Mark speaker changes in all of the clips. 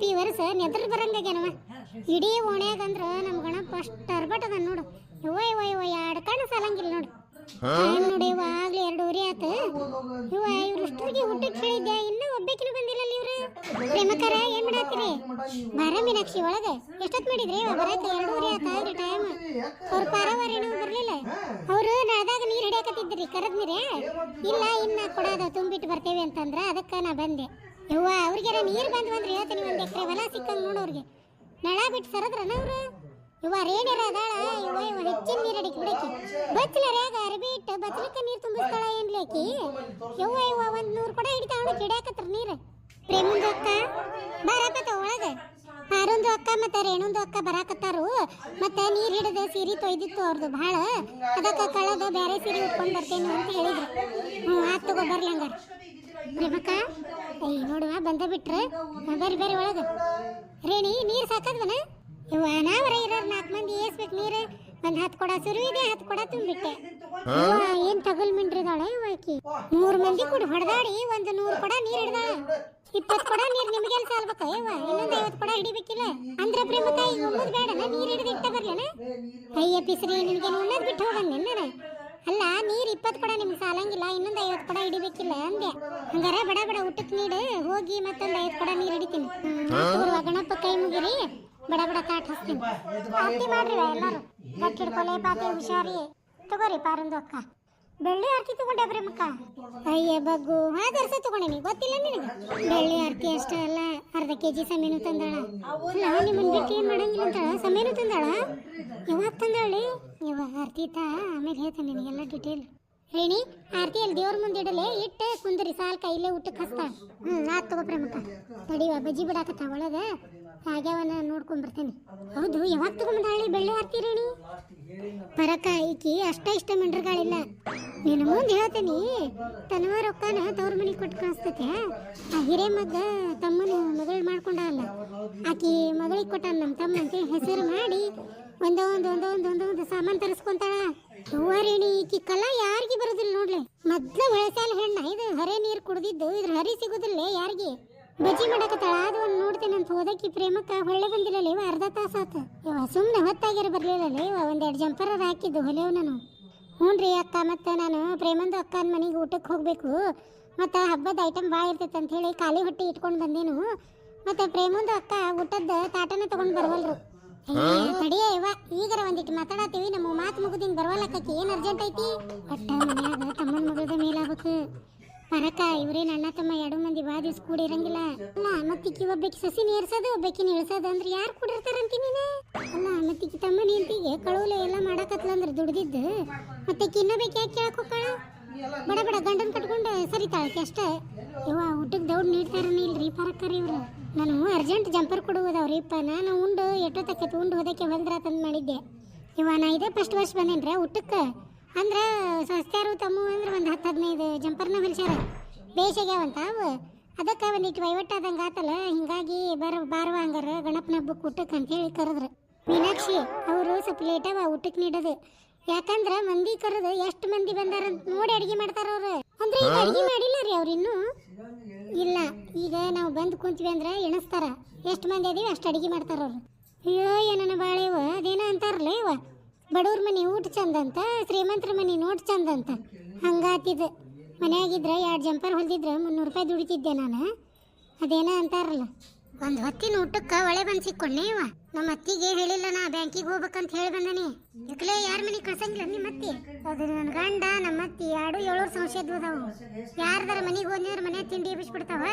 Speaker 1: ಈ ವರ್ಷ ನೆದ್ರ ಬರಂಗಾಗ್ಯಾನವ. ಇಡೀ ಓಣ್ಯಾಗ ಅಂದ್ರ ನಮ್ಮ ಗಣಪ ಅಷ್ಟು ಅರ್ಬಟ್ ಅದ ನೋಡು. ಯವ್ವ ಎರಡು ಕಣ್ಣು ಸಾಲಂಗಿಲ್ಲ ನೋಡು. ನೋಡಿ ಆಗ್ಲಿ 2 ಊರಿ ಆತು. ಇವ್ರಷ್ಟರಿಗೆ ಊಟಕ್ಕೆ ಹೇಳಿದ್ದೆ, ಇನ್ನೂ ಒಬ್ಬಕಿನ ಬಂದಿಲ್ಲ ಇವ್ರು. ಪ್ರೇಮಕಾರ ಏನ್ ಮಾಡಾತ್ತೀರಿ? ಬರ ಮೀನಾಕ್ಷಿ ಒಳಗ ಎಷ್ಟೊತ್ತು ಮಾಡಿದ್ರಿ? ಬರಕ್ಕೆ 2 ಊರಿ ಆತ ಟೈಮ್. ಅವ್ರ ಪಾರವಾರೇನೋ ಬರ್ಲಿಲ್ಲ. ಅವ್ರು ನಳದಾಗ ನೀರ್ ಹಿಡಿಯಾಕತ್ತಿದ್ರಿ, ಕರದ್ ನೀರೇ ಇಲ್ಲ, ಇನ್ನ ಕೊಡೋದ ತುಂಬಿಟ್ಟು ಬರ್ತೇವೆ ಅಂತಂದ್ರ ಅದಕ್ಕ ನಾ ಬಂದೆ. ಯವ್ವ ಅವ್ರಿಗೆಲ್ಲ ನೀರ್ ಬಂದ್ರಿ ಹೇಳ್ತೀನಿ, 1 ಎಕರೆ ಹೊಲ ಸಿಕ್ಕಂಗ್ ನೋಡೋರ್ಗೆ. ನಳ ಬಿಟ್ಟು ಸರದ್ರನ ಅವ್ರು? ಇವ ರೇಣಿರ ಅದಾಳ. ಇವ ಹೆಚ್ಚಿನ ನೀರು ಅಡಿಕೆ ಬಿಡಕಿ ಬಚ್ಚಲರ್ಯಾಗ ಅರಬಿ ಇಟ್ಟು ಬಚ್ಚಲಕ್ಕ ನೀರು ತುಂಬಿಸ್ತಾಳ ಏನ್ಲೇಕಿ. ಯವ್ವ 100 ಕೊಡ ಹಿಡಿತಾವಣ ಕಿಡ್ಯಾಕತ್ರ ನೀರು. ಪ್ರೇಮಂದು ಅಕ್ಕ ಬರಾಕತ್ತ ಒಳಗ. ಆರೊಂದು ಅಕ್ಕ ಮತ್ತೆ ರೇಣೊಂದು ಅಕ್ಕ ಬರಾಕತ್ತಾರು. ಮತ್ತೆ ನೀರು ಹಿಡಿದ ಸೀರೆ ತೊಯ್ದಿತ್ತು ಅವ್ರದ್ದು ಭಾಳ. ಅದಕ್ಕೆ ಕಳೆದ ಬೇರೆ ಸೀರೆ ಉಟ್ಕೊಂಡು ಬರ್ತೇನೆ ಅಂತ ಹೇಳಿದ್ರು. ಆತ್ ತಗೋ ಬರ್ಲಿ ಹಂಗಾರ. ಪ್ರೇಮಕ್ಕ ನೋಡುವ ಬಂದ ಬಿಟ್ರೆ ಬೇರೆ ಒಳಗ. ರೇಣಿ ನೀರು ಸಾಕದ್ವನ? ಇವ ನಾವರ ಇರೋರು 4 ಮಂದಿ ಏಸ್ಬೇಕು ನೀರು. 10 ಕೊಡ ಸುರುವಿದೆ, 10 ಕೊಡ ತುಂಬಿಟ್ಟೆ. ಏನ್ ತಗಲ್ ಮಿಂಡ್ರಿದಾಳೆ ಇವಾಕಿ. 3 ಮಂದಿ ಕೂಡ ಹೊಡೆದಾಡಿ 100 ಕೊಡ ನೀರ್ ಹಿಡ್ದಾಳ. 20 ಕೊಡ ನೀರ್ ನಿಮ್ಗೆಲ್ ಸಾಲ್ಬೇಕ? ಇವ ಇನ್ನೊಂದು 50 ಕೊಡ ಹಿಡಿಬೇಕಿಲ್ಲ ಅಂದ್ರೆ ಪ್ರೇಮಕ್ಕ ಈಗ ಉಣ್ಣದ್ ಬೇಡನ? ನೀರ್ ಹಿಡಿದು ಇಟ್ಟ ಬರ್ಲೇನ? ಅಯ್ಯ ಪಿಸ್ರಿ, ನಿನ್ಗೆ ಉಣ್ಣದ್ ಬಿಟ್ಟು ಹೋಗಂಗ. ಅಲ್ಲ ನೀರ್ 20 ಕೊಡ ನಿಮ್ಗೆ ಸಾಲಂಗಿಲ್ಲ, ಇನ್ನೊಂದು 50 ಕೊಡ ಹಿಡಿಬೇಕಿಲ್ಲ ಅಂದೆ. ಹಂಗಾರ ಬಡ ಊಟಕ್ಕೆ ನೀಡು, ಹೋಗಿ ಮತ್ತೊಂದು 5 ಕೊಡ ನೀರ್ ಹಿಡಿತೀನಿ. ಗಣಪ ಕೈ ಮುಗಿರಿ, ಬಡ ಕಾಟ್ ಹಚ್ತೀನಿ. ಆರತಿ ಮಾಡ್ರಿ ಎಲ್ಲಾರು. ಗಟ್ಟಿಡ್ಕೊಲೆ ಪಾತಿ ಹುಷಾರಿ. ತಗೋರಿ ಪಾರೊಂದು ಅಕ್ಕ. ಬೆಳ್ಳಿ ಆರತಿ ತಗೊಂಡೆ ಪ್ರೇಮಕ್ಕ? ಅಯ್ಯ ಬಗ್ಗು ಹಾದರ್ಸ ತಗೊಂಡೇನಿ, ಗೊತ್ತಿಲ್ಲ ನಿನಗೆ? ಬೆಳ್ಳಿ ಆರತಿ ಅಷ್ಟೇ ಅಲ್ಲ, ಅರ್ಧ ಕೆಜಿ ಸಮೀನು ತಂದಾಳ. ನಿಮ್ಮನ್ ಬಿಟ್ಟು ಏನ್ ಮಾಡಂಗಿಲ್ಲ ಅಂತ ಸಮೀನು ತಂದಾಳ. ಯಾವಾಗ ತಂದಾಳಿ? ಆರತಿ ಆಮೇಲೆ ಹೇಳ್ತಾನೆ ನಿನಗೆಲ್ಲ ಡೀಟೇಲ್. ರೇಣಿ ಆರತಿ ಅಲ್ಲಿ ದೇವ್ರ ಮುಂದೆ ಇಡಲೆ ಇಟ್ಟು ಕುಂದ್ರಿ ಸಾಲ್ಕ ಇಲ್ಲೇ ಊಟಕ್ಕೆ ಹಸ್ತಾ. ಆತ್ ತಗೋ ಪ್ರೇಮಕ್ಕ. ತಡಿವ ಬಜ್ಜಿ ಬಿಡಾಕತ್ತ ಒಳಗ, ಹಾಗ್ಯಾವನ್ನ ನೋಡ್ಕೊಂಡ್ ಬರ್ತೇನೆ. ಹೌದು, ಯಾವಾಗ ತಗೊಂಬಂದಾಳಿ ಬೆಳ್ಳಿ ಆರತಿ ರೇಣಿ? ಪರಕ ಈಕಿ ಇಷ್ಟ ಮಿಂಡ್ರಗಳಿಲ್ಲ. ನೀನು ಮುಂದೆ ಹೇಳ್ತೇನಿ. ತನವ ರೊಕ್ಕನ ತವ್ರ ಮನೆಗೆ ಕೊಟ್ಟು ಕಳಿಸ್ತೈತೆ. ಆ ಹಿರೇ ಮಗ ತಮ್ಮನ ಮಗಳು ಮಾಡ್ಕೊಂಡಲ್ಲ, ಆಕಿ ಮಗಳಿಗೆ ಕೊಟ್ಟ ನಮ್ಮ ತಮ್ಮ ಅಂತೇಳಿ ಹೆಸರು ಮಾಡಿ ಒಂದೊಂದು ಸಾಮಾನು ತರಿಸ್ಕೊಂತಾಳ. ರೇಣಿ ಈಕಿ ಕಲಾ ಯಾರಿಗೆ ಬರೋದಿಲ್ಲ ನೋಡ್ಲಿ. ಮೊದ್ಲ ಹೊಳಸಾಲ ಹೆಣ್ಣ ಇದು. ಹರೇ ನೀರು ಕುಡ್ದಿದ್ದು ಇದ್ರ ಹರಿ ಸಿಗುದಿಲ್ಲ ಯಾರಿಗೆ. ಬಜ್ಜಿ ಮಾಡಕತ್ತಾಳ. ಅದು ಒಂದು ನೋಡ್ತೇನೆ ಅಂತ ಹೋದಕ್ಕಿ ಪ್ರೇಮಕ್ಕ ಹೊಳ್ಳೆ ಬಂದಿಲ್ಲ. ಇವ ಅರ್ಧ ತಾಸ ಆತ. ಸುಮ್ಮನೆ ಹೊತ್ತಾಗ್ಯಾರ ಬರ್ಲಿಲ್ಲ. 1-2 ಜಂಪರ್ ಹಾಕಿದ್ದು ಹೊಲೆವ್ ನಾನು. ಹ್ಞೂನ್ರಿ ಅಕ್ಕ, ಮತ್ತೆ ನಾನು ಪ್ರೇಮಂದು ಅಕ್ಕನ ಮನೆಗೆ ಊಟಕ್ಕೆ ಹೋಗ್ಬೇಕು. ಮತ್ತು ಹಬ್ಬದ ಐಟಮ್ ಭಾಳ ಇರ್ತೈತೆ ಅಂತ ಹೇಳಿ ಖಾಲಿ ಹೊಟ್ಟೆ ಇಟ್ಕೊಂಡು ಬಂದೇನು. ಮತ್ತು ಪ್ರೇಮಂದು ಅಕ್ಕ ಊಟದ ತಾಟನ ತಗೊಂಡು ಬರವಲ್ರು. ತಡಿಯ ಇವ ಈಗರ ಒಂದಿಟ್ಟು ಮಾತಾಡತ್ತೀವಿ. ನಮ್ಮ ಮಾತು ಮುಗುದಿನ ಬರವಲ್ಲಕ್ಕಿ. ಏನು ಅರ್ಜೆಂಟ್ ಐತಿ? ಒಟ್ಟ ಮನ್ಯಾಗ ತಮ್ಮನ ಮಗಳದ ಮೇಲಾಗಬೇಕು. ಪರಕ ಇವ್ರೇನು ಅಣ್ಣ ತಮ್ಮ 2 ಮಂದಿ ಬಾ ದಿವ್ಸ ಕೂಡಿರಂಗಿಲ್ಲ. ಅಲ್ಲ ಮತ್ತಿಕ್ಕಿ ಒಬ್ಬಾಕಿ ಸಸಿ ನೇರ್ಸೋದು, ಒಬ್ಬಾಕಿನ ಇಳಿಸೋದು ಅಂದ್ರೆ ಯಾರು ಕೂಡಿರ್ತಾರಂತೀನಿ ನೀನು? ಅಲ್ಲ ಮತ್ತಿಕ್ಕಿ ತಮ್ಮ ನಿಂತಿಗೆ ಕಳುವಲೆ ಎಲ್ಲ ಮಾಡಕತ್ಲಂದ್ರೆ ದುಡ್ದಿದ್ದು, ಮತ್ತೆ ಇನ್ನೊಬ್ಬಾಕಿ ಯಾಕೆ ಕೇಳಕ್ ಹೋಗ್ತಾಳ? ಬಡ ಗಂಡನ್ ಕಟ್ಕೊಂಡು ಸರಿತಾಳಕ್ಕೆ ಅಷ್ಟೇ. ಊಟಕ್ಕೆ ದೌಡ್ ನೀಡ್ತಾರನ ಇಲ್ರಿ ಪರಕ್ಕರಿ ಇವ್ರು. ನಾನು ಅರ್ಜೆಂಟ್ ಜಂಪರ್ ಕೊಡುವುದವ್ರಿಪ್ಪ. ನಾನು ಉಂಡು ಎಷ್ಟೊತ್ತಕ್ಕೈತಿ ಉಂಡು ಹೋದಕ್ಕೆ ಹೊಲ್ದ್ರ ತಂದು ಮಾಡಿದ್ದೆ. ನಾ ಇದೇ ಫಸ್ಟ್ ವರ್ಷ ಬಂದೇನ್ರಿ ಊಟಕ್ಕೆ. ಅಂದ್ರೆ ಸಸ್ತ್ಯಾರು ತಮ್ಮ ಅಂದ್ರೆ ಒಂದು 10-15 ಜಂಪರ್ನ ಹೊಲ್ಸ್ಯಾರ. ಬೇಷಾಗ್ಯಾವಂತ ಅವು. ಅದಕ್ಕೆ ಒಂದಿಟ್ಟು ವಹಿವಟ್ಟಾದಂಗೆ ಆತಲ್ಲ. ಹಿಂಗಾಗಿ ಬಾರುವ ಹಂಗಾರ ಗಣಪನ ಹಬ್ಬಕ್ಕೆ ಊಟಕ್ಕೆ ಅಂತೇಳಿ ಕರೆದ್ರು. ಮೀನಾಕ್ಷಿ ಅವರು ಸ್ವಲ್ಪ ಲೇಟವ ಊಟಕ್ಕೆ ನೀಡೋದು. ಯಾಕಂದ್ರೆ ಮಂದಿ ಕರೆದು ಎಷ್ಟು ಮಂದಿ ಬಂದಾರಂತ ನೋಡಿ ಅಡಿಗೆ ಮಾಡ್ತಾರ ಅವ್ರು. ಅಂದ್ರೆ ಈಗ ಅಡಿಗೆ ಮಾಡಿಲ್ಲ ರೀ ಅವ್ರು ಇನ್ನೂ ಇಲ್ಲ. ಈಗ ನಾವು ಬಂದು ಕುಂತೀವಿ ಅಂದ್ರೆ ಎಣಿಸ್ತಾರ ಎಷ್ಟು ಮಂದಿ ಅದೀವಿ ಅಷ್ಟು ಅಡಿಗೆ ಮಾಡ್ತಾರ ಅವ್ರು. ಅಯ್ಯೋ ಏನನ ಬಾಳೆ ಇವ ಅದೇನ ಅಂತಾರಲ್ಲ ಇವ, ಬಡವ್ರ ಮನೆ ಊಟ ಚಂದ ಅಂತ, ಶ್ರೀಮಂತರ ಮನೆ ನೋಟ್ ಚಂದ ಅಂತ. ಹಂಗಾತಿದ್ದು ಮನೆಯಾಗಿದ್ರೆ 2 ಜಂಪರ್ ಹೊಲ್ದಿದ್ರೆ 300 ರೂಪಾಯಿ ದುಡಿತಿದ್ದೆ ನಾನು. ಅದೇನ ಅಂತಾರಲ್ಲ. ಒಂದು ಹೊತ್ತಿನ ಊಟಕ್ಕೆ ಒಳೆ ಬಂದು ಸಿಕ್ಕೊಂಡೆ ಇವ. ನಮ್ಮ ಅತ್ತಿಗೆ ಹೇಳಿಲ್ಲ ನಾ ಬ್ಯಾಂಕಿಗೆ ಹೋಗ್ಬೇಕಂತ ಹೇಳಿ ಬಂದನಿ. ಯಾಕಲೇ ಯಾರ ಮನೆಗೆ ಕಳ್ಸಂಗಿಲ್ಲ ನಿಮ್ಮ ಅತ್ತಿ? ಅದು ನನ್ನ ಗಂಡ ನಮ್ಮ ಅತ್ತಿ 2-7 ಸಂಶಯದ್ವು ಅದಾವು. ಯಾರ್ದಾರ ಮನೆಗೆ ಹೋದ್ರೆ ಮನೆ ತಿಂಡಿ ಎಬ್ಬಿಸ್ಬಿಡ್ತಾವ.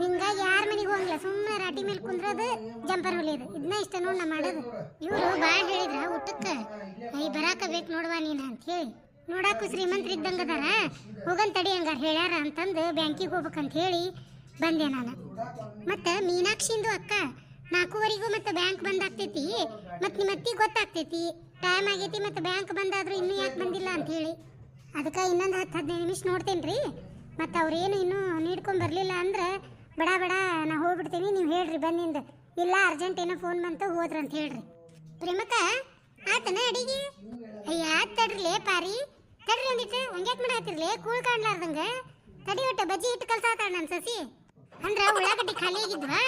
Speaker 1: ಹಿಂಗಾಗಿ ಯಾರ ಮನೆಗೆ ಹೋಗಿಲ್ಲ, ಸುಮ್ಮನೆ ರಾಟಿ ಮೇಲೆ ಕುಂದ್ರದು ಜಂಪರ್ ಹೊಲಿಯೋದು. ಇದನ್ನ ಇಷ್ಟ ನೋಡಿ ನಾ ಮಾಡೋದು. ಇವರು ಭಾಳ ಹೇಳಿದ್ರ ಊಟಕ್ಕೆ ಬರಾಕ ಬೇಕು ನೋಡುವ ನೀನು ಅಂತ ಹೇಳಿ. ನೋಡಾಕು ಶ್ರೀಮಂತರು ಇದ್ದಂಗ ಅದಾರ. ಹೋಗನ್ ತಡಿ ಹಂಗಾರ ಹೇಳ್ಯಾರ ಅಂತಂದು ಬ್ಯಾಂಕಿಗೆ ಹೋಗ್ಬೇಕಂತ ಹೇಳಿ ಬಂದೆ ನಾನು. ಮತ್ತು ಮೀನಾಕ್ಷಿಂದು ಅಕ್ಕ 4:15 ಮತ್ತೆ ಬ್ಯಾಂಕ್ ಬಂದಾಗ್ತೈತಿ. ಮತ್ತು ನಿಮ್ಮ ಅತ್ತಿಗೆ ಗೊತ್ತಾಗ್ತೈತಿ ಟೈಮ್ ಆಗೈತಿ, ಮತ್ತು ಬ್ಯಾಂಕ್ ಬಂದಾದ್ರೂ ಇನ್ನೂ ಯಾಕೆ ಬಂದಿಲ್ಲ ಅಂತ ಹೇಳಿ. ಅದಕ್ಕೆ ಇನ್ನೊಂದು 10-15 ನಿಮಿಷ ನೋಡ್ತೇನೆ ರೀ. ಮತ್ತು ಅವ್ರೇನು ಇನ್ನೂ ನೀಡ್ಕೊಂಡು ಬರಲಿಲ್ಲ ಅಂದ್ರೆ ಬಡ ನಾ ಹೋಗ್ಬಿಡ್ತೀನಿ. ನೀವು ಹೇಳ್ರಿ ಬಂದಿಂದ. ಇಲ್ಲ ಅರ್ಜೆಂಟ್ ಏನೋ ಫೋನ್ ಬಂತು ಹೋದ್ರ ಅಂತ ಹೇಳ್ರಿ. ಪ್ರೇಮಕ್ಕ ಆತನ ಅಡಿಗೆ? ಅಯ್ಯ ಆತ್ ತಡ್ರಿಲೇ ಪಾರಿ, ತಡ್ರಿ ಒಂದಿಟ್ಟು. ಹಂಗ್ಯಾಕೆ ಮಾಡಾತಿರ್ಲಿ ಕೂಳ್ ಕಾಣ್ಲಾರ್ದಂಗೆ? ತಡಿ ಒಟ್ಟು ಬಜ್ಜಿ ಹಿಟ್ಟು ಕಲ್ಸಾತಾಳ ನನ್ನ ಸಸಿ. ಅಂದ್ರೆ ಉಳ್ಳಾಗಡ್ಡಿ ಖಾಲಿ ಆಗಿದ್ವಾ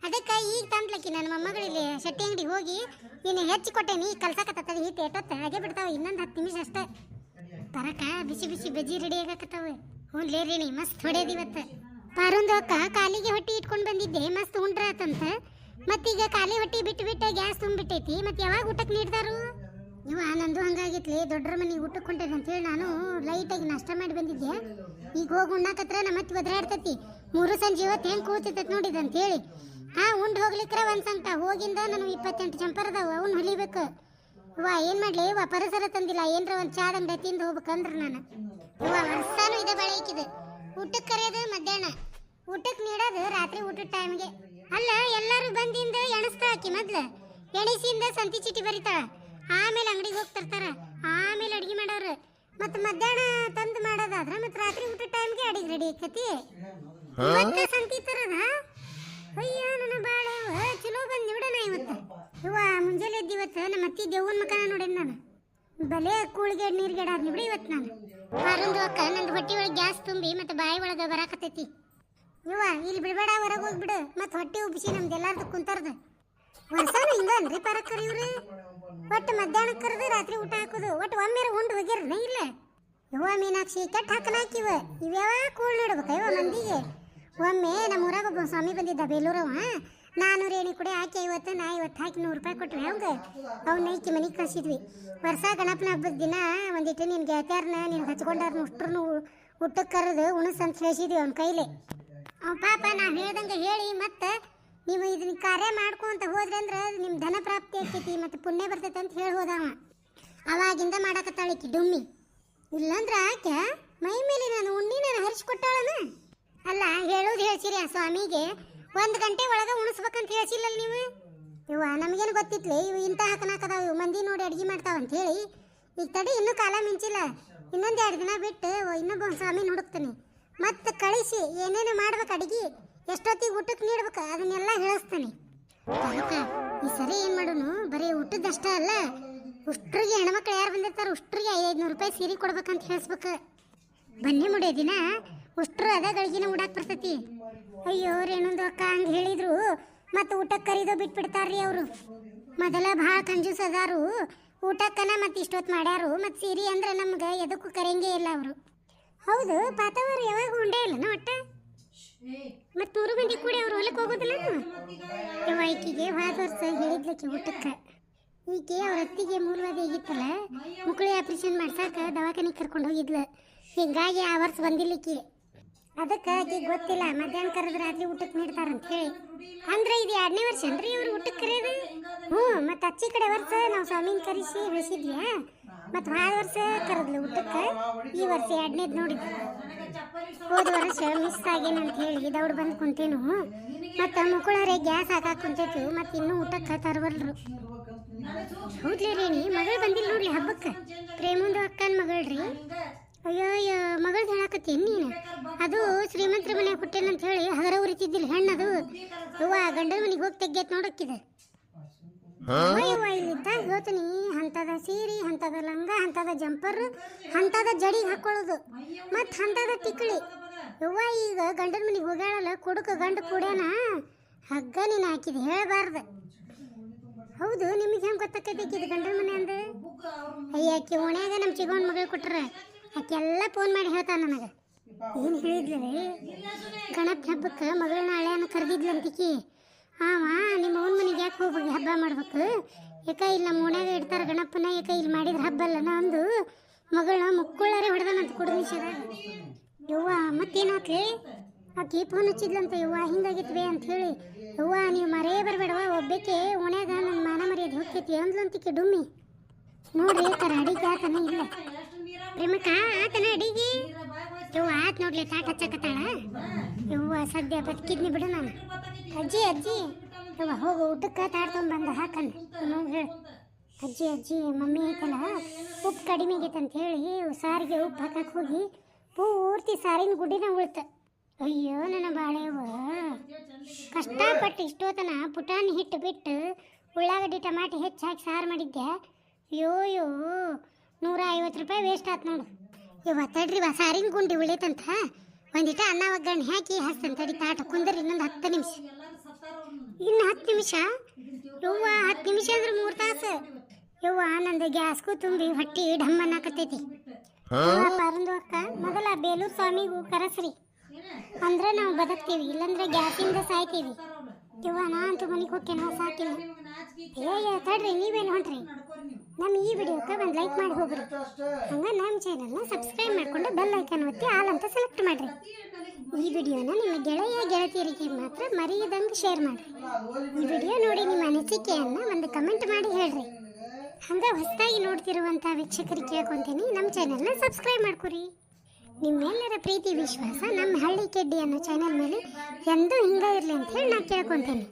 Speaker 1: ಅದಕ್ಕೆ ಈಗ ತಂದ್ಲಕ್ಕಿ ನನ್ನ ಮೊಮ್ಮಗಳಲ್ಲಿ ಶೆಟ್ಟಿ ಅಂಗಡಿಗೆ ಹೋಗಿ ನೀನು ಹೆಚ್ಚಿ ಕೊಟ್ಟೇನಿ ಕಲ್ಸಾಕತ್ತದ ಹಿಟ್ಟು ಎಟ್ಟೊತ್ತ ಹಾಗೆ ಬಿಡ್ತಾವ ಇನ್ನೊಂದು 10 ನಿಮಿಷ ಅಷ್ಟೇ ತರಕ ಬಿಸಿ ಬಿಸಿ ಬಜ್ಜಿ ರೆಡಿ ಆಗಕತ್ತಾವ ಹ್ಞೂ ಲೇರಿಣಿ ಮಸ್ತ್ ಹೊಡೆಯೋದು ಇವತ್ತು ಪಾರೊಂದು ಅಕ್ಕ ಕಾಲಿಗೆ ಹೊಟ್ಟಿ ಇಟ್ಕೊಂಡು ಬಂದಿದ್ದೆ ಮಸ್ತ್ ಉಂಡ್ರಾತಂತ ಮತ್ತೀಗ ಖಾಲಿ ಹೊಟ್ಟಿ ಬಿಟ್ಟು ಬಿಟ್ಟು ಗ್ಯಾಸ್ ತುಂಬಿಟ್ಟೈತಿ ಮತ್ತೆ ಯಾವಾಗ ಊಟಕ್ಕೆ ನೀಡ್ತಾರು ಇವ ನಂದು ಹಂಗಾಗಿತ್ಲಿ ದೊಡ್ಡರ ಮನೆಗೆ ಊಟಕ್ಕೆ ಹೊಂಟೈತೆ ಅಂತೇಳಿ ನಾನು ಲೈಟಾಗಿ ನಾಷ್ಟ ಮಾಡಿ ಬಂದಿದ್ದೆ ಈಗ ಹೋಗಿ ಉಣ್ಣಾಕತ್ರ ನಮ್ಮ ಮತ್ತೆ ಒದರಾಡ್ತೈತಿ 3 ಸಂಜೆ ಇವತ್ತು ಹೆಂಗೆ ಕೂತಿರ್ತೈತಿ ನೋಡಿದ ಅಂತೇಳಿ ಉಂಡು ಹೋಗ್ಲಿಕ್ರ ಒಂದು ಸಂಕಟ ಹೋಗಿಂದ ನನಗೆ 28 ಜಂಪರ್ ಅದಾವ ಅವ್ನು ಹೊಲಿಬೇಕು ಏನು ಮಾಡಲಿ ಪರಿಸರ ತಂದಿಲ್ಲ ಏನರ ಒಂದು ಚಾದ ಅಂಗಡಿ ತಿಂದು ಹೋಗ್ಬೇಕಂದ್ರೆ ನಾನು ವರ್ಷಾನು ಇದೆ ಬಳೆ ಹಾಕಿದೆ ಊಟಕ್ಕೆ ಕರೆಯೋದು ಮಧ್ಯಾಹ್ನ ಊಟಕ್ಕೆ ನೀಡೋದು ರಾತ್ರಿ ಊಟದ ಟೈಮ್ಗೆ ಅಲ್ಲ ಎಲ್ಲರೂ ಬಂದಿಂದ ಎಣಿಸ್ತಾ ಹಾಕಿ ಮೊದ್ಲು ಎಣಿಸಿಂದ ಸಂತಿ ಚೀಟಿ ಬರೀತಾಳ ಆಮೇಲೆ ಅಂಗಡಿಗೆ ಹೋಗಿ ತರ್ತಾರ ಆಮೇಲೆ ಅಡಿಗೆ ಮಾಡೋರು ಮತ್ತೆ ಮಧ್ಯಾಹ್ನ ತಂದು ಮಾಡೋದಾದ್ರ ಮತ್ತೆ ರಾತ್ರಿ ಊಟದ ಟೈಮ್ಗೆ ಅಡಿಗೆ ರೆಡಿ ಆಕತಿ ಮತ್ತೆ ಸಂತಿ ತರದ ಅಯ್ಯ ನನ್ನ ಬಾಳೆ ಚಲೋ ಬಂದು ಬಿಡೋಣ ಇವತ್ತು ಮುಂಜಾನೆ ಎದ್ದು ಇವತ್ತು ನಮ್ಮ ಅತ್ತಿ ದೇವನ ಮಕನ ನೋಡೇನಿ ನಾನು ಬಲೆ ಕೂಳಿಗೆ ನೀರ್ಗೆಡ ಬಿಡಿ ಇವತ್ತು ನಾನು ಆರೊಂದು ಅಕ್ಕ ನಂದು ಹೊಟ್ಟೆ ಒಳಗೆ ಗ್ಯಾಸ್ ತುಂಬಿ ಮತ್ತೆ ಬಾಯಿ ಒಳಗೆ ಬರಾಕತ್ತೈತಿ ಇಲ್ಲಿ ಬಿಡಬೇಡ ಹೊರಗೆ ಹೋಗ್ಬಿಡು ಮತ್ತೆ ಹೊಟ್ಟೆ ಉಬ್ಬಿಸಿ ನಮ್ದು ಎಲ್ಲಾರ್ದು ಕುಂತಾರ್ದು ವರ್ಷಾನು ಹಿಂಗನ್ರಿ ಪರಕ್ಕರಿ ಇವ್ರಿ ಒಟ್ಟು ಮಧ್ಯಾಹ್ನ ಕರೆದು ರಾತ್ರಿ ಊಟ ಹಾಕೋದು ಒಟ್ಟು ಒಮ್ಮೆ ಉಂಡು ಹೋಗ್ಯಾರನ ಇಲ್ಲ ಮೀನಾಕ್ಷಿ ಕೆಟ್ಟ ಹಾಕಲಾಕಿವ ಇವ್ಯಾವ ಕೂಳ್ ನೋಡ್ಬೇಕ ಮಂದಿಗೆ ಒಮ್ಮೆ ನಮ್ಮ ಊರಾಗ ಒಬ್ಬ ಸ್ವಾಮಿ ಬಂದಿದ್ದ ಬೇಲೂರವ 400 ಎಣ್ಣೆ ಕೂಡ ಹಾಕಿ ನಾ ಇವತ್ತು ಹಾಕಿ 100 ರೂಪಾಯಿ ಕೊಟ್ರಿ ಅವಂಗೆ ಅವ್ನ ಐಕಿ ಮನೆಗೆ ಕಳಿಸಿದ್ವಿ ವರ್ಷ ಗಣಪನ ಹಬ್ಬದ ದಿನ ಒಂದಿಟ್ಟು ನಿನ್ನ ಗೆಳತಿಯರ್ನ ನೀನು ಹಚ್ಕೊಂಡಾರ್ನ ಅಷ್ಟ್ರೂ ಊಟಕ್ಕೆ ಕರೆದು ಉಣಸ್ ಅಂತ ಹೇಳಿಸಿದ್ವಿ ಅವ್ನ ಕೈಲಿ ಪಾಪ ನಾವು ಹೇಳ್ದಂಗೆ ಹೇಳಿ ಮತ್ತೆ ನೀವು ಇದನ್ನ ಕಾರ್ಯ ಮಾಡ್ಕೊಂತ ಹೋದ್ರಿ ಅಂದ್ರೆ ನಿಮ್ಮ ಧನ ಪ್ರಾಪ್ತಿ ಆಗ್ತೈತಿ ಮತ್ತು ಪುಣ್ಯ ಬರ್ತೈತೆ ಅಂತ ಹೇಳಿ ಹೋದವ ಅವಾಗಿಂದ ಮಾಡಕತ್ತಾಳಿಕಿ ಡುಮ್ಮಿ ಇಲ್ಲಂದ್ರೆ ಆಕೆ ಮೈ ಮೇಲೆ ನಾನು ನಾನು ಹರಿಸ್ಕೊಟ್ಟಾಳನ ಅಲ್ಲ ಹೇಳೋದು ಹೇಳ್ಸಿರಿ ಆ ಸ್ವಾಮಿಗೆ 1 ಗಂಟೆ ಒಳಗೆ ಉಣಿಸ್ಬೇಕಂತ ಹೇಳ್ಸಿಲ್ಲ ನೀವು ನಮಗೇನು ಗೊತ್ತಿತ್ಲಿ ಇವು ಇಂಥ ಹಾಕನಾಕದಾವ ಇವು ಮಂದಿ ನೋಡಿ ಅಡುಗೆ ಮಾಡ್ತಾವಂತ ಹೇಳಿ ಈಗ ತಡಿ ಇನ್ನೂ ಕಾಲ ಮಿಂಚಿಲ್ಲ ಇನ್ನೊಂದು 2 ದಿನ ಬಿಟ್ಟು ಇನ್ನೊಬ್ಬ ಸ್ವಾಮಿ ಹುಡುಕ್ತಾನೆ ಮತ್ತೆ ಕಳಿಸಿ ಏನೇನು ಮಾಡ್ಬೇಕು ಅಡುಗೆ ಎಷ್ಟೊತ್ತಿಗೆ ಊಟಕ್ಕೆ ನೀಡ್ಬೇಕು ಅದನ್ನೆಲ್ಲ ಹೇಳಿಸ್ತಾನೆ ಈ ಸರಿ ಏನು ಮಾಡೋನು ಬರೀ ಊಟದಷ್ಟ ಅಲ್ಲ ಉಷ್ಟ್ರಿಗೆ ಹೆಣ್ಮಕ್ಳು ಯಾರು ಬಂದಿರ್ತಾರೆ ಉಷ್ಟ್ರಿಗೆ 500 ರೂಪಾಯಿ ಸೀರೆ ಕೊಡ್ಬೇಕಂತ ಹೇಳಿಸ್ಬೇಕು ಬನ್ನಿ ಮುಡಿಯೋ ದಿನ ಉಷ್ಟ್ರು ಅದ ಗಳಿಗಿನ ಉಡಾಕ್ ಬರ್ತೈತಿ ಅಯ್ಯೋ ರೇಣೊಂದು ಅಕ್ಕ ಹಂಗೆ ಹೇಳಿದ್ರು ಮತ್ತು ಊಟಕ್ಕೆ ಕರೀದೋ ಬಿಟ್ಬಿಡ್ತಾರ್ರಿ ಅವರು ಮೊದಲ ಭಾಳ ಕಂಜೂಸ್ ಅದಾರು ಊಟಕ್ಕನ ಮತ್ತು ಇಷ್ಟೊತ್ತು ಮಾಡ್ಯಾರು ಮತ್ತು ಸೀರೆ ಅಂದ್ರೆ ನಮ್ಗೆ ಎದಕ್ಕೂ ಕರೆಯಂಗೇ ಇಲ್ಲ ಅವರು ಹೌದು ಪಾತವರು ಯಾವಾಗ ಉಂಡೇ ಇಲ್ಲ ಒಟ್ಟ ಮತ್ತು 3 ಮಂದಿ ಕೂಡ ಅವ್ರು ಹೊಲಕ್ಕೆ ಹೋಗೋದಿಲ್ಲ ಈಕಿಗೆ ಹೋದ ವರ್ಷ ಹೇಳಿದ್ಲಕ್ಕೆ ಊಟಕ್ಕೆ ಈಕೆ ಅವ್ರ ಅತ್ತಿಗೆ ಮೂಲವಾದಿ ಆಗಿತ್ತಲ್ಲ ಮುಕ್ಕಳಿ ಆಪ್ರೇಷನ್ ಮಾಡ್ಸಾಕ ದವಾಖಾನಿಗೆ ಕರ್ಕೊಂಡು ಹೋಗಿದ್ಲು ಹಿಂಗಾಗಿ ಆ ವರ್ಷ ಬಂದಿಲ್ಲಿಕ್ಕಿ ಅದಕ್ಕೆ ಆಕೆಗೆ ಗೊತ್ತಿಲ್ಲ ಮಧ್ಯಾಹ್ನ ಕರೆದ್ರೆ ರಾತ್ರಿ ಊಟಕ್ಕೆ ನೀಡ್ತಾರಂತ ಹೇಳಿ ಅಂದ್ರೆ ಇದು 2ನೇ ವರ್ಷ ಅನ್ರಿ ಇವ್ರು ಊಟಕ್ಕೆ ಕರೆಯೋದು ಮತ್ತು ಅಚ್ಚಿ ಕಡೆ ವರ್ಷ ನಾವು ಸ್ವಾಮಿನ ಕರೆಸಿ ಬೆಳೆಸಿದ್ವಿ ಮತ್ತು ಹೋದ ವರ್ಷ ಕರೆದ್ಲು ಊಟಕ್ಕೆ ಈ ವರ್ಷ 2ನೇದು ನೋಡಿದ್ವಿ ಹೋದ ವರ್ಷ ಮಿಸ್ ಆಗೇನಂತ ಹೇಳಿ ದೌಡ್ ಬಂದು ಕುಂತೇನು ಮತ್ತು ಮುಕ್ಕಳರೆ ಗ್ಯಾಸ್ ಹಾಕಾಕ್ ಕುಂತೈತು ಮತ್ತು ಇನ್ನೂ ಊಟಕ್ಕೆ ತರವಲ್ರು ಹೌದ್ಲಿ ರೇಣಿ ಮಗಳು ಬಂದಿಲ್ಲ ನೋಡ್ಲಿ ಹಬ್ಬಕ್ಕೆ ಪ್ರೇಮಂದು ಅಕ್ಕನ ಮಗಳ್ರಿ ಅಯ್ಯೋ ಮಗಳು ಹೇಳಕತ್ತೀನಿ ನೀನು ಅದು ಶ್ರೀಮಂತರ ಮನೆಗೆ ಹುಟ್ಟೇನಂತ ಹೇಳಿ ಹಗರ ಉರಿತಿದ್ದಿಲ್ಲ ಹೆಣ್ಣದು ಗಂಡನ ಮನೆಗೆ ಹೋಗಿ ತೆಗ್ಗೈತೆ ನೋಡಕ್ಕಿದೆ ಇಲ್ಲಿದ್ದ ಹೇಳ್ತೀನಿ ಅಂಥದ ಸೀರೆ ಅಂಥದ ಲಂಗ ಅಂಥದ ಜಂಪರ್ ಅಂಥದ ಜಡಿಗೆ ಹಾಕೊಳ್ಳೋದು ಮತ್ತು ಅಂಥದ ತಿಕ್ಕಳಿ ಈಗ ಗಂಡನ ಮನೆಗೆ ಹೋಗ್ಯಾಳಲ್ಲ ಕೊಡುಕ ಗಂಡ ಕೂಡ್ಯಾನ ಹಗ್ಗ ನೀನು ಹಾಕಿದೆ ಹೇಳಬಾರ್ದು ಹೌದು ನಿಮಗೆ ಹೆಂಗೆ ಗೊತ್ತಾಕೈತಿ ಗಂಡನ ಮನೆ ಅಂದ್ರೆ ಅಯ್ಯಾಕಿ ಓಣ್ಯಾಗ ನಮ್ಮ ಚಿಗೋಣ ಮಗಳು ಕೊಟ್ರೆ ಆಕೆಲ್ಲ ಫೋನ್ ಮಾಡಿ ಹೇಳ್ತಾನೆ ನನಗೆ ಏನು ಹೇಳಿದ್ಲೇ ಗಣಪ ಹಬ್ಬಕ್ಕೆ ಮಗಳನ್ನ ಹಳೆಯನ್ನ ಕರೆದಿದ್ಲಂತಿಕಿ ನಿಮ್ಮ ಅವನ ಮನೆಗೆ ಯಾಕೆ ಹೋಗ್ಬೇಕು ಹಬ್ಬ ಮಾಡ್ಬೇಕು ಯಾಕ ಇಲ್ಲಿ ನಮ್ಮ ಓಣ್ಯಾಗ ಇಡ್ತಾರೆ ಗಣಪನ ಯಾಕ ಇಲ್ಲಿ ಮಾಡಿದ್ರೆ ಹಬ್ಬ ಅಲ್ಲನ ಅಂದು ಮಗಳನ್ನ ಮುಕ್ಕುಳ್ಳಾರೆ ಹೊಡೆದನಂತ ಕುಡಿಮಿಷದಾಗ ಮತ್ತೇನಾತ್ಲಿ ಆಕೆ ಫೋನ್ ಹಚ್ಚಿದ್ಲಂತ ಹಿಂಗಾಗಿತ್ವೆ ಅಂತ ಹೇಳಿ ನೀವು ಮರೇ ಬರಬೇಡವ ಒಬ್ಬಕ್ಕೆ ಓಣ್ಯಾಗ ನನ್ನ ಮಾನ ಮರ್ಯಾದೆ ಹೋಗ್ತೈತಿ ಅಂದ್ಲಂತಿಕೆ ಡುಮ್ಮಿ ನೋಡ್ರಿ ತರ ಅಡಿಗೆ ಆತನ ಇಲ್ಲ ಪ್ರೇಮಕ್ಕ ಆತನ ಅಡಿಗೆ ಆತ್ ನೋಡ್ಲಿ ತಾಟ್ ಹಚ್ಚಕತ್ತಾಳ ಸದ್ಯ ಬದುಕಿದ್ನಿ ಬಿಡು ನಾನು ಅಜ್ಜಿ ಹೋಗು ಊಟಕ್ಕೆ ತಾಟ್ ತೊಗೊಂಡ್ಬಂದ ಹಾಕನ್ ಹೇಳು ಅಜ್ಜಿ ಮಮ್ಮಿ ಐತಲ್ಲ ಉಪ್ಪು ಕಡಿಮೆ ಆಗೈತೆ ಅಂತ ಹೇಳಿ ಸಾರಿಗೆ ಉಪ್ಪು ಹಾಕಕ್ಕೆ ಹೋಗಿ ಪೂರ್ತಿ ಸಾರಿನ ಗುಡ್ಡಿನ ಉಳ್ತ ಅಯ್ಯೋ ನನ್ನ ಬಾಳೆವ ಕಷ್ಟಪಟ್ಟು ಇಷ್ಟೋತನ ಪುಟಾಣಿ ಹಿಟ್ಟು ಬಿಟ್ಟು ಉಳ್ಳಾಗಡ್ಡಿ ಟಮಾಟಿ ಹೆಚ್ಚು ಹಾಕಿ ಸಾರು ಮಾಡಿದ್ದೆ ಅಯ್ಯೋ 150 ರೂಪಾಯಿ ವೇಸ್ಟ್ ಆಯ್ತು ನೋಡು ತಡ್ರಿ ಸಾರಿನ ಗುಂಡಿ ಉಳಿತಂತ ಒಂದಿಟ ಅನ್ನ ಒಗ್ಗರಣೆ ಹಾಕಿ ಹಸ್ತಂತ ತಡಿ ತಾಟ ಕುಂದ್ರಿ ಇನ್ನೊಂದು 10 ನಿಮಿಷ ಇನ್ನು 10 ನಿಮಿಷ ಯವ್ವ 10 ನಿಮಿಷ ಅಂದ್ರೆ 3 ತಾಸು ಯವ್ವ ನಂದು ಗ್ಯಾಸ್ಗೂ ತುಂಬಿ ಹೊಟ್ಟಿ ಡಮ್ಮನ್ನಾಕತ್ತೈತಿ ಪರಂದು ಅಕ್ಕ ಮೊದಲ ಬೇಲೂರು ಸ್ವಾಮಿಗೂ ಕರಸ್ರಿ ಅಂದ್ರೆ ನಾವು ಬದುಕ್ತೀವಿ ಇಲ್ಲಂದ್ರೆ ಗ್ಯಾಸಿಂದ ಸಾಯ್ತೀವಿ ಯವ್ವ ನಾ ಅಂತೂ ಮನೆಗೆ ಹೋಗ್ತೇನೆ ಸಾಕಿಲ್ಲ ತಡ್ರಿ ನೀವೇನು ಹೊಂಟ್ರಿ ನಮ್ಮ ಈ ವಿಡಿಯೋಕ್ಕೆ ಒಂದು ಲೈಕ್ ಮಾಡಿ ಹೋಗ್ರಿ ಹಂಗೆ ನಮ್ಮ ಚಾನಲ್ನ ಸಬ್ಸ್ಕ್ರೈಬ್ ಮಾಡಿಕೊಂಡು ಬೆಲ್ ಐಕನ್ ಒತ್ತಿ ಆಲ್ ಅಂತ ಸೆಲೆಕ್ಟ್ ಮಾಡಿರಿ ಈ ವಿಡಿಯೋನ ನಿಮ್ಮ ಗೆಳೆಯ ಗೆಳತಿಯರಿಗೆ ಮಾತ್ರ ಮರೆಯದಂಗೆ ಶೇರ್ ಮಾಡಿರಿ ಈ ವಿಡಿಯೋ ನೋಡಿ ನಿಮ್ಮ ಅನಿಸಿಕೆಯನ್ನು ಒಂದು ಕಮೆಂಟ್ ಮಾಡಿ ಹೇಳ್ರಿ ಹಂಗೆ ಹೊಸದಾಗಿ ನೋಡ್ತಿರುವಂಥ ವೀಕ್ಷಕರಿಗೆ ಕೇಳ್ಕೊತೀನಿ ನಮ್ಮ ಚಾನಲ್ನ ಸಬ್ಸ್ಕ್ರೈಬ್ ಮಾಡ್ಕೊರಿ ನಿಮ್ಮೆಲ್ಲರ ಪ್ರೀತಿ ವಿಶ್ವಾಸ ನಮ್ಮ ಹಳ್ಳಿ ಕೆಡ್ಡಿ ಅನ್ನೋ ಚಾನಲ್ ಮೇಲೆ ಎಂದೂ ಹಿಂಗೆ ಇರಲಿ ಅಂತ ಹೇಳಿ ನಾನು ಕೇಳ್ಕೊತೀನಿ